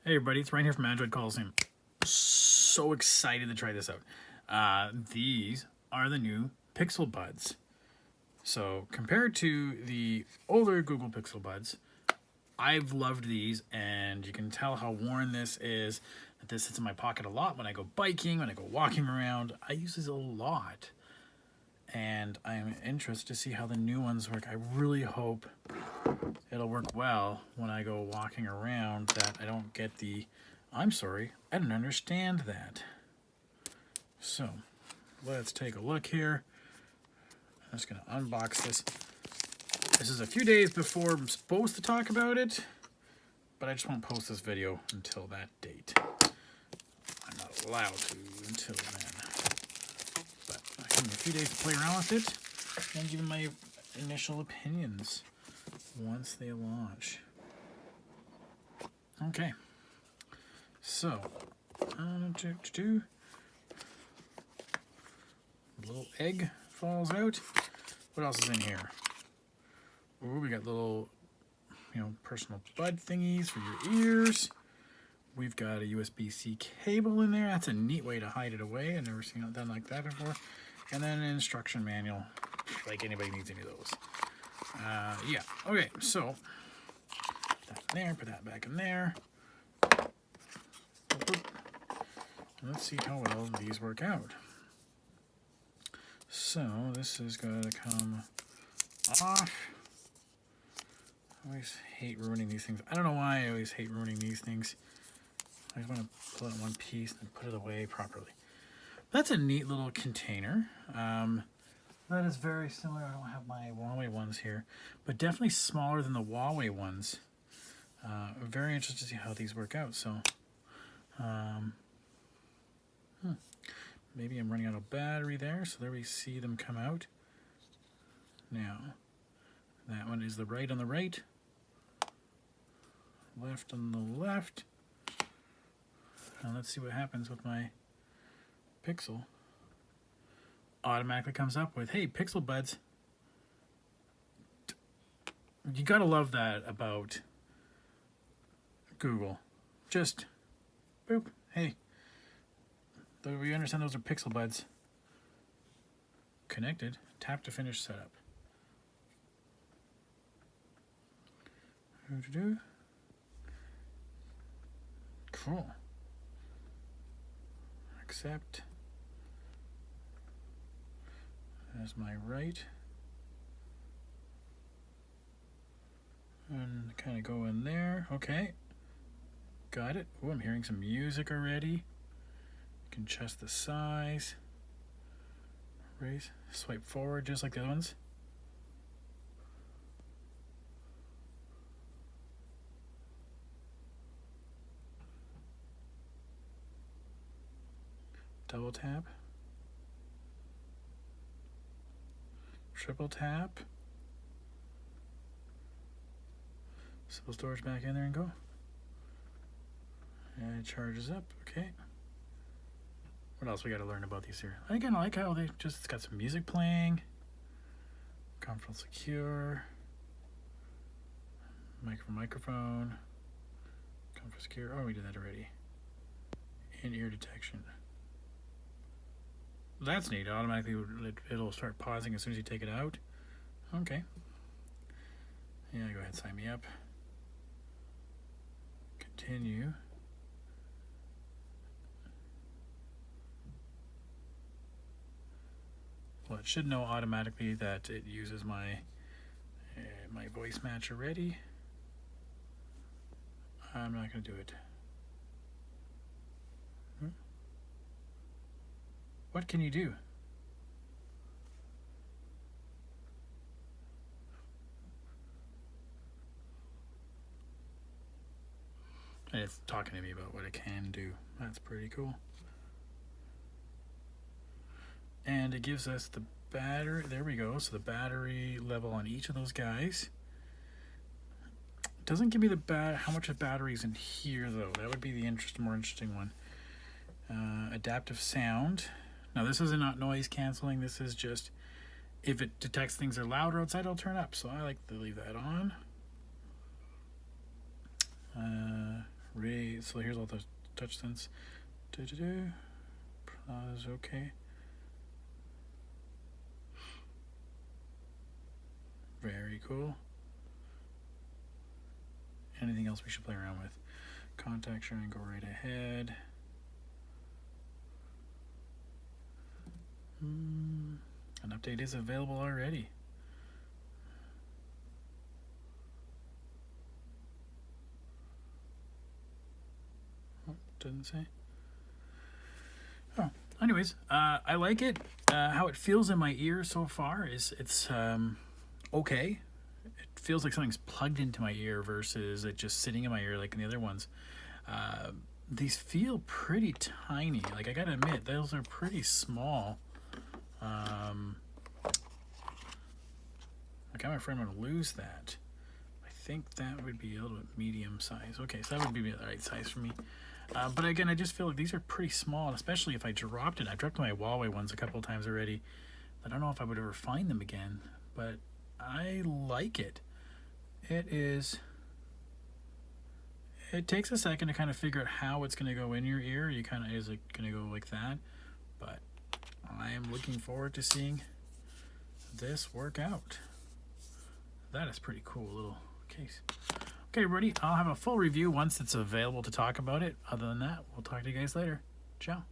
Hey everybody, it's Ryan here from Android Coliseum. So excited to try this out. These are the new Pixel Buds. So compared to the older Google Pixel Buds, I've loved these, and you can tell how worn this is. That this sits in my pocket a lot when I go biking, when I go walking around. I use these a lot, and I'm interested to see how the new ones work. I really hope it'll work well when I go walking around, that I don't get the, I'm sorry, I don't understand that. So let's take a look here. I'm just gonna unbox this. This is a few days before I'm supposed to talk about it, but I just won't post this video until that date. I'm not allowed to until then. But give me a few days to play around with it and give you my initial opinions once they launch. Okay, so little egg falls out. What else is in here? Ooh, we got little, personal bud thingies for your ears. We've got a USB-C cable in there. That's a neat way to hide it away. I've never seen it done like that before. And then an instruction manual, like anybody needs any of those. Yeah, okay, so put that in there, put that back in there. Let's see how well these work out. So this is going to come off. I always hate ruining these things. I don't know why I always hate ruining these things. I just want to pull it in one piece and put it away properly. That's a neat little container. That is very similar. I don't have my Huawei ones here, but definitely smaller than the Huawei ones. I'm very interested to see how these work out. So, maybe I'm running out of battery there. So there we see them come out. Now, that one is the right on the right, left on the left. Now let's see what happens with my Pixel. Automatically comes up with, hey, Pixel Buds. You gotta love that about Google. Just boop, hey, we understand those are Pixel Buds. Connected, tap to finish setup. Cool. Accept. That's my right. And kind of go in there. Okay. Got it. Oh, I'm hearing some music already. You can adjust the size. Raise. Swipe forward just like the other ones. Double tap. Triple tap. Simple storage back in there and go. And it charges up. Okay. What else we got to learn about these here? Again, I like how they just, it's got some music playing. Comfortable secure. Microphone. Comfort secure. Oh, we did that already. In-ear detection. That's neat. Automatically, it'll start pausing as soon as you take it out. Okay. Yeah, go ahead, sign me up. Continue. Well, it should know automatically that it uses my voice match already. I'm not going to do it. What can you do? And it's talking to me about what it can do. That's pretty cool. And it gives us the battery. There we go. So the battery level on each of those guys. It doesn't give me the how much of battery is in here though. That would be the more interesting one. Adaptive sound. Now this is not noise canceling. This is just if it detects things are louder outside, it'll turn up. So I like to leave that on. So here's all the touch sense. Pause, okay. Very cool. Anything else we should play around with? Contact sharing, go right ahead. An update is available already. Oh, doesn't say. Oh, anyways, I like it. How it feels in my ear so far is it's okay. It feels like something's plugged into my ear versus it just sitting in my ear like in the other ones. These feel pretty tiny. Like, I gotta admit, those are pretty small. Like, I'm afraid I'm gonna lose that. I think that would be a little bit medium size. Okay, so that would be the right size for me. But again, I just feel like these are pretty small, and especially if I dropped it. I've dropped my Huawei ones a couple of times already. I don't know if I would ever find them again, but I like it. It takes a second to kind of figure out how it's going to go in your ear. You kind of, is it going to go like that? But I am looking forward to seeing this work out. That is pretty cool little case. Okay, everybody, I'll have a full review once it's available to talk about it. Other than that, we'll talk to you guys later. Ciao.